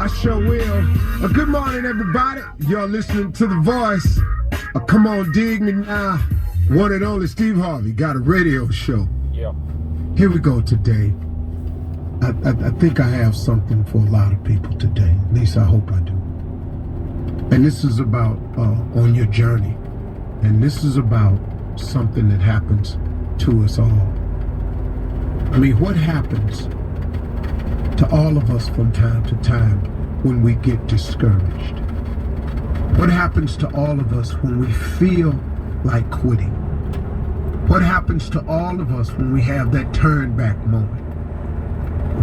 I sure will. Good morning, everybody. Y'all listening to The Voice. Come on, dig me now. One and only Steve Harvey got a radio show. Yeah. Here we go today. I think I have something for a lot of people today. At least I hope I do. And this is about on your journey. And this is about something that happens to us all. I mean, what happens to all of us from time to time when we get discouraged? What happens to all of us when we feel like quitting? What happens to all of us when we have that turn back moment?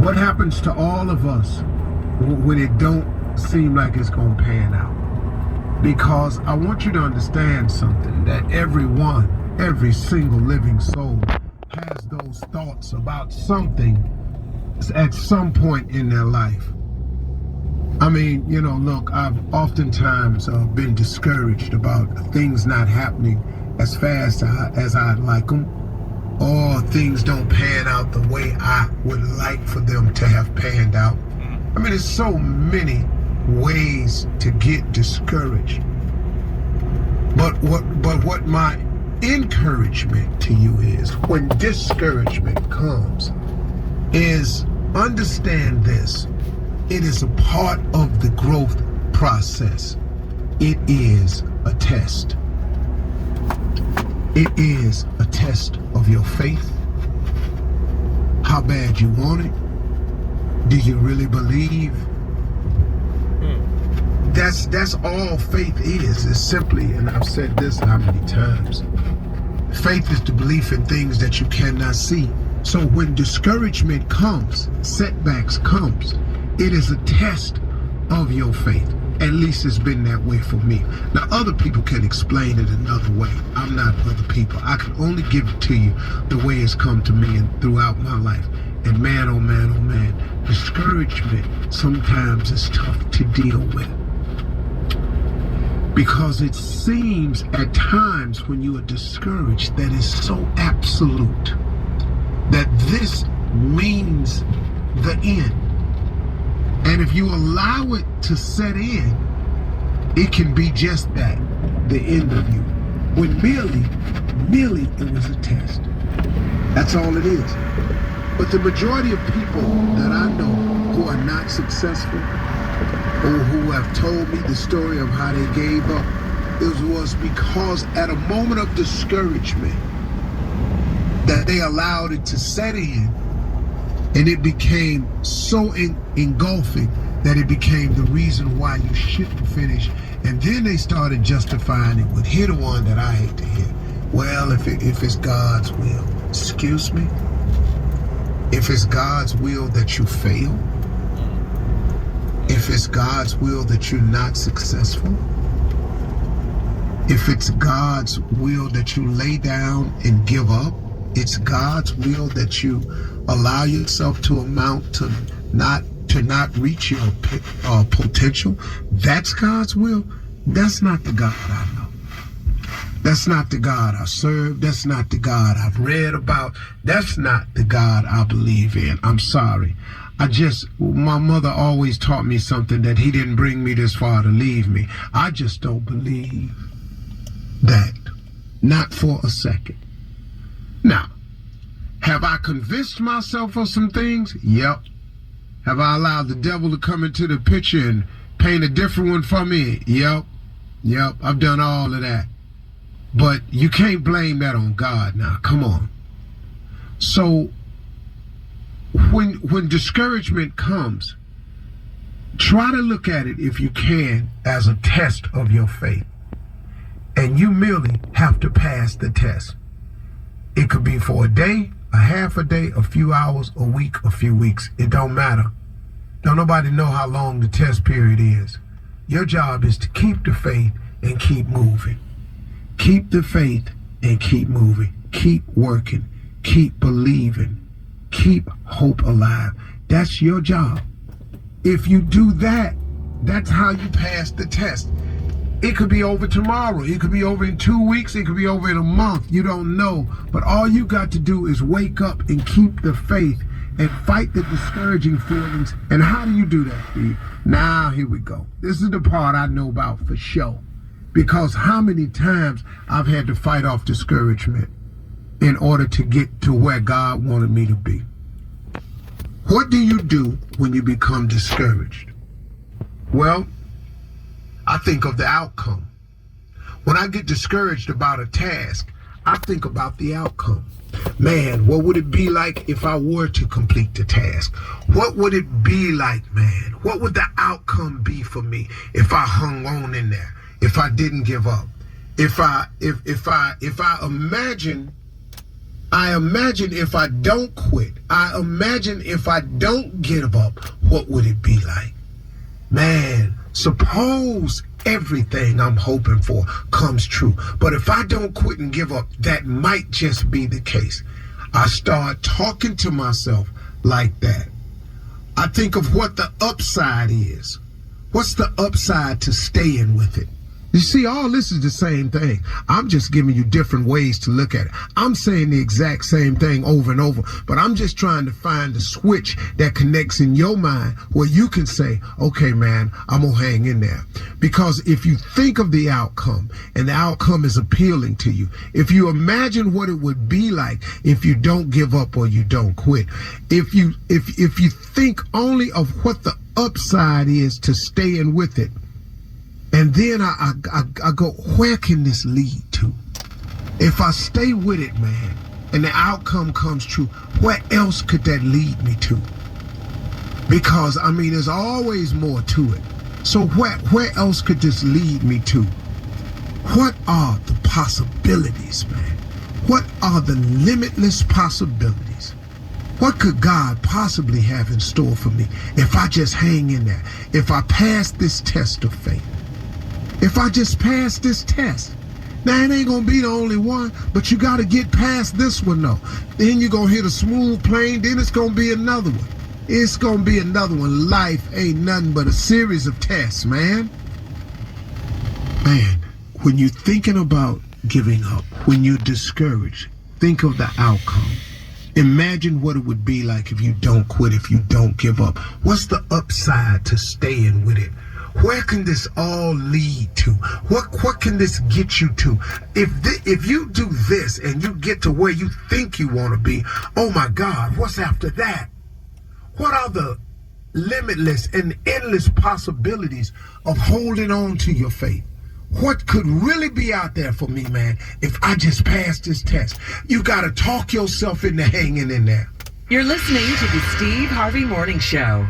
What happens to all of us when it don't seem like it's going to pan out? Because I want you to understand something, that every single living soul has those thoughts about something at some point in their life. I mean, you know, look, I've oftentimes been discouraged about things not happening as fast as I'd like them, or things don't pan out the way I would like for them to have panned out. I mean, there's so many ways to get discouraged. But what my encouragement to you is, when discouragement comes, is understand this. It is a part of the growth process. It is a test. It is a test of your faith. How bad you want it? Do you really believe? That's all faith is simply, and I've said this how many times, faith is the belief in things that you cannot see. So when discouragement comes, setbacks comes, it is a test of your faith. At least it's been that way for me. Now, other people can explain it another way. I'm not other people. I can only give it to you the way it's come to me and throughout my life. And man, oh man, oh man, discouragement sometimes is tough to deal with. Because it seems at times when you are discouraged that it's so absolute, that this means the end. And if you allow it to set in, it can be just that, the end of you. When merely it was a test. That's all it is. But the majority of people that I know who are not successful, or who have told me the story of how they gave up, it was because at a moment of discouragement that they allowed it to set in, and it became so engulfing that it became the reason why you shouldn't finish. And then they started justifying it with, here the one that I hate to hear. Well, if it's God's will. Excuse me? If it's God's will that you fail, if it's God's will that you're not successful, if it's God's will that you lay down and give up, it's God's will that you allow yourself to amount to not reach your potential, that's God's will. That's not the God I know. That's not the God I serve. That's not the God I've read about. That's not the God I believe in. I'm sorry. My mother always taught me something, that he didn't bring me this far to leave me. I just don't believe that. Not for a second. Now, Have I convinced myself of some things? Yep. Have I allowed the devil to come into the picture and paint a different one for me? Yep. I've done all of that. But you can't blame that on God now. Come on. So when discouragement comes, try to look at it, if you can, as a test of your faith. And you merely have to pass the test. It could be for a day, a half a day, a few hours, a week, a few weeks. It don't matter. Don't nobody know how long the test period is. Your job is to keep the faith and keep moving. Keep the faith and keep moving. Keep working. Keep believing. Keep hope alive. That's your job. If you do that, that's how you pass the test. It could be over tomorrow. It could be over in 2 weeks. It could be over in a month. You don't know. But all you got to do is wake up and keep the faith and fight the discouraging feelings. And how do you do that, Steve? Now, here we go. This is the part I know about for sure. Because how many times I've had to fight off discouragement in order to get to where God wanted me to be. What do you do when you become discouraged? Well, I think of the outcome. When I get discouraged about a task, I think about the outcome. Man, what would it be like if I were to complete the task? What would it be like, man? What would the outcome be for me if I hung on in there? If I didn't give up? If I imagine if I don't quit, I imagine if I don't give up, what would it be like? Man, suppose everything I'm hoping for comes true. But if I don't quit and give up, that might just be the case. I start talking to myself like that. I think of what the upside is. What's the upside to staying with it? You see, all this is the same thing. I'm just giving you different ways to look at it. I'm saying the exact same thing over and over, but I'm just trying to find the switch that connects in your mind where you can say, okay, man, I'm going to hang in there. Because if you think of the outcome and the outcome is appealing to you, if you imagine what it would be like if you don't give up or you don't quit, if you think only of what the upside is to staying with it, and then I go, where can this lead to? If I stay with it, man, and the outcome comes true, where else could that lead me to? Because, I mean, there's always more to it. So where else could this lead me to? What are the possibilities, man? What are the limitless possibilities? What could God possibly have in store for me if I just hang in there? If I pass this test of faith? If I just pass this test? Now, it ain't going to be the only one, but you got to get past this one, though. Then you're going to hit a smooth plane, then it's going to be another one. It's going to be another one. Life ain't nothing but a series of tests, man. Man, when you're thinking about giving up, when you're discouraged, think of the outcome. Imagine what it would be like if you don't quit, if you don't give up. What's the upside to staying with it? Where can this all lead to? What can this get you to? If you do this and you get to where you think you want to be, oh my God, what's after that? What are the limitless and endless possibilities of holding on to your faith? What could really be out there for me, man, if I just pass this test? You got to talk yourself into hanging in there. You're listening to the Steve Harvey Morning Show.